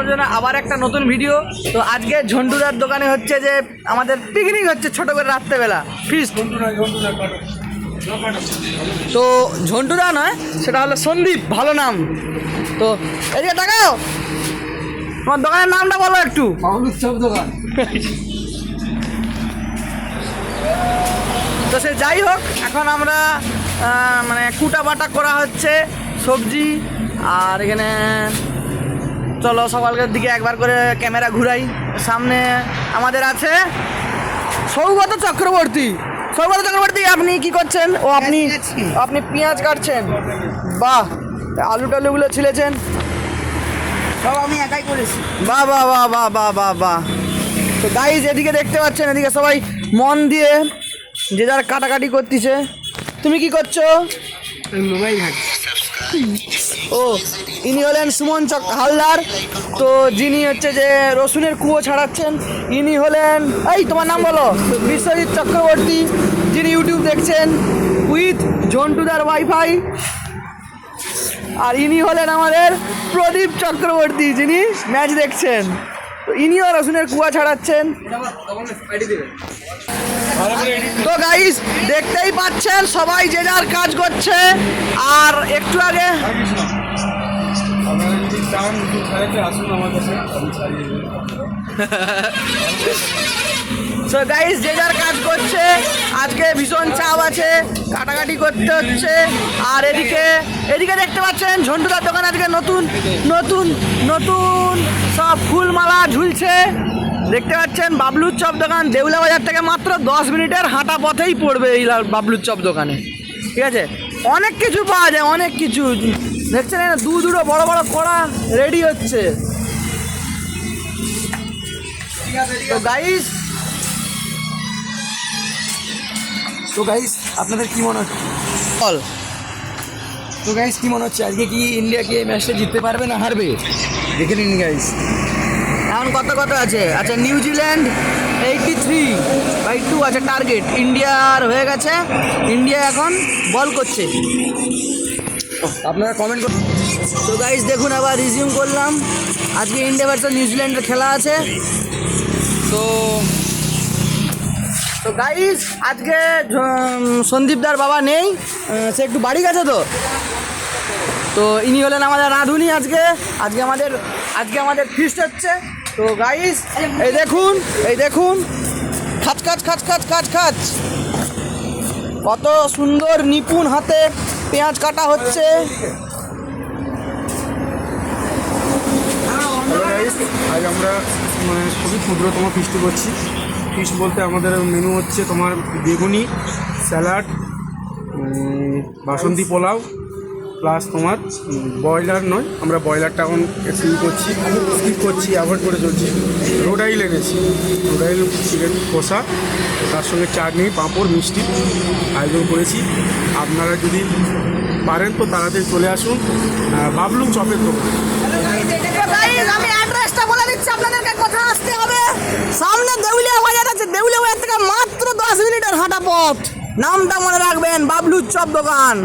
সবার জন্য আবার একটা নতুন ভিডিও। তো আজকে ঝন্টুদার দোকানে হচ্ছে যে আমাদের পিকনিক হচ্ছে ছোট করে রাত্রেবেলা ফিস্ট। তো ঝন্টুদা নয়, সেটা হলো সন্দীপ, ভালো নাম। তো এদিকে তাকাও, তোমার দোকানের নামটা বলো একটু। বাবলুর চপ দোকান। তো সে যাই হোক, এখন আমরা মানে কুটা বাটা করা হচ্ছে সবজি। আর এখানে চলো সকালকার দিকে একবার করে ক্যামেরা ঘুরাই। সামনে আমাদের আছে সৌগত চক্রবর্তী। সৌগত চক্রবর্তী, আপনি কি করছেন? ও আপনি পেঁয়াজ কাটছেন? বাহ, আলু টালুগুলো ছিলেছেন? সব আমি একাই করেছি। বাহ বাহ বাহ বাহ বাহ বাহ বাহ। তো গাইজ এদিকে দেখতে পাচ্ছেন, এদিকে সবাই মন দিয়ে যে যার কাটাকাটি করতেছে। তুমি কি করছো? মোবাইল ঘাটছি। ও, ইনি হলেন সুমন হালদার। তো যিনি হচ্ছে যে রসুনের কুয়ো ছাড়াচ্ছেন, ইনি হলেন, এই তোমার নাম বলো, বিশ্বজিৎ চক্রবর্তী, যিনি ইউটিউব দেখছেন উইথ ঝন্টুদার ওয়াইফাই। আর ইনি হলেন আমাদের প্রদীপ চক্রবর্তী, যিনি ম্যাচ দেখছেন। তো ইনিও রসুনের কুয়া ছাড়াচ্ছেন। তো গাইস দেখতেই পাচ্ছেন সবাই যে যার কাজ করছে। আর একটু আগে তো গাইস যে যার কাজ করছে, আজকে ভীষণ চাপ আছে, কাটাকাটি করতে হচ্ছে। আর এদিকে দেখতে পাচ্ছেন ঝন্টুদার দোকান আজকে নতুন নতুন নতুন সব ফুলমালা ঝুলছে। দেখতে পাচ্ছেন বাবলুর চপ দোকান দেউলা বাজার থেকে মাত্র 10 মিনিটের হাঁটা পথেই পড়বে এই বাবলুর চপ দোকানে। ঠিক আছে, অনেক কিছু পাওয়া যায়, অনেক কিছু দেখছেন। দুটো বড় বড় কড়া রেডি হচ্ছে। তো গাইস আপনাদের কি মনে হচ্ছে? বল। তো গাইস কি মনে হচ্ছে আজকে কি ইন্ডিয়া কি এই ম্যাচটা জিততে পারবে না হারবে? দেখে নিন গাইস। এখন কত আছে? আচ্ছা, নিউজিল্যান্ড 83/2 আছে টার্গেট। ইন্ডিয়ার হয়ে গেছে, ইন্ডিয়া এখন বল করছে। আপনারা কমেন্ট করুন। তো গাইস দেখুন, আবার রিজিউম করলাম। আজকে ইন্ডিয়া ভার্সেস নিউজিল্যান্ডের খেলা আছে। তো গাইস আজকে সন্দীপদার বাবা নেই, সে একটু বাড়ি গেছে। তো ইনি হলেন আমাদের রাঁধুনি। আজকে আমাদের ফিস্ট হচ্ছে। তো গাইস এই দেখুন খাচ কত সুন্দর নিপুণ হাতে পেঁয়াজ কাটা হচ্ছে। আজ আমরা খুবই ক্ষুদ্রতম ফিস্ট করছি। ফিস্ট বলতে আমাদের মেনু হচ্ছে তোমার বেগুনি, স্যালাড, বাসন্তী পোলাও, প্লাস তোমার ব্রয়লার নয়, আমরা ব্রয়লারটা এখন স্কিপ করছি, অ্যাভয়েড করে চলছি। রোডাইল এনেছি, রোডাইল চিকেন কষা, তার সঙ্গে চাটনি, পাঁপড়, মিষ্টি আয়োজন করেছি। আপনারা যদি পারেন তো তাড়াতাড়ি চলে আসুন বাবলু চপের দোকান। আমি অ্যাড্রেসটা বলে দিচ্ছি আপনাদেরকে, কোথায় আসতে হবে। সামনে দেউলিয়া বাজার আছে, দেউলিয়া বাজার থেকে মাত্র 10 মিনিটের হাঁটা পথ। নামটা মনে রাখবেন, বাবলুর চপ দোকান।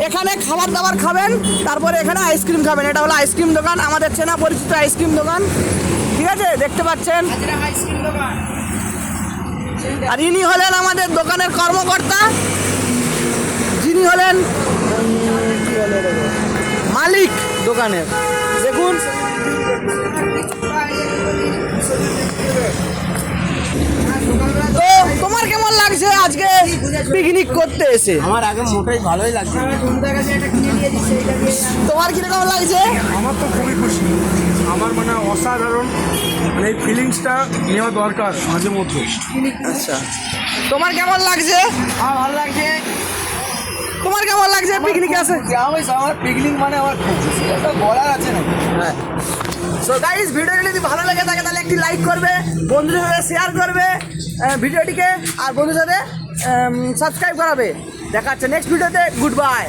এখানে খাবার দাবার খাবেন, তারপরে এখানে আইসক্রিম খাবেন। এটা হলো আইসক্রিম দোকান, আমাদের চেনা পরিচিত আইসক্রিম দোকান। ঠিক আছে, দেখতে পাচ্ছেন। আর ইনি হলেন আমাদের দোকানের কর্মকর্তা, যিনি হলেন মালিক দোকানের। দেখুন তো তোমার কেমন লাগছে আজকে পিকনিক করতে এসে? আমার আগে মোটাই ভালোই লাগছে। তোমার কিরকম লাগছে? আমার তো খুবই খুশি, আমার অসাধারণ, এই ফিলিংসটা নেওয়া দরকার মাঝে মধ্যে। আচ্ছা, তোমার কেমন লাগছে? আমার ভালো লাগছে। তোমার কেমন লাগছে পিকনিকে আসে? আমার পিকনিক আমার খুব খুশি, এটা বলার আছে না। হ্যাঁ। সো গাইস, ভিডিওটি যদি ভালো লাগে থাকে তাহলে একটি লাইক করবে, বন্ধুদের সাথে শেয়ার করবে ভিডিওটিকে, আর বন্ধুদের সাথে সাবস্ক্রাইব করাবে। দেখা হচ্ছে নেক্সট ভিডিওতে। Good bye.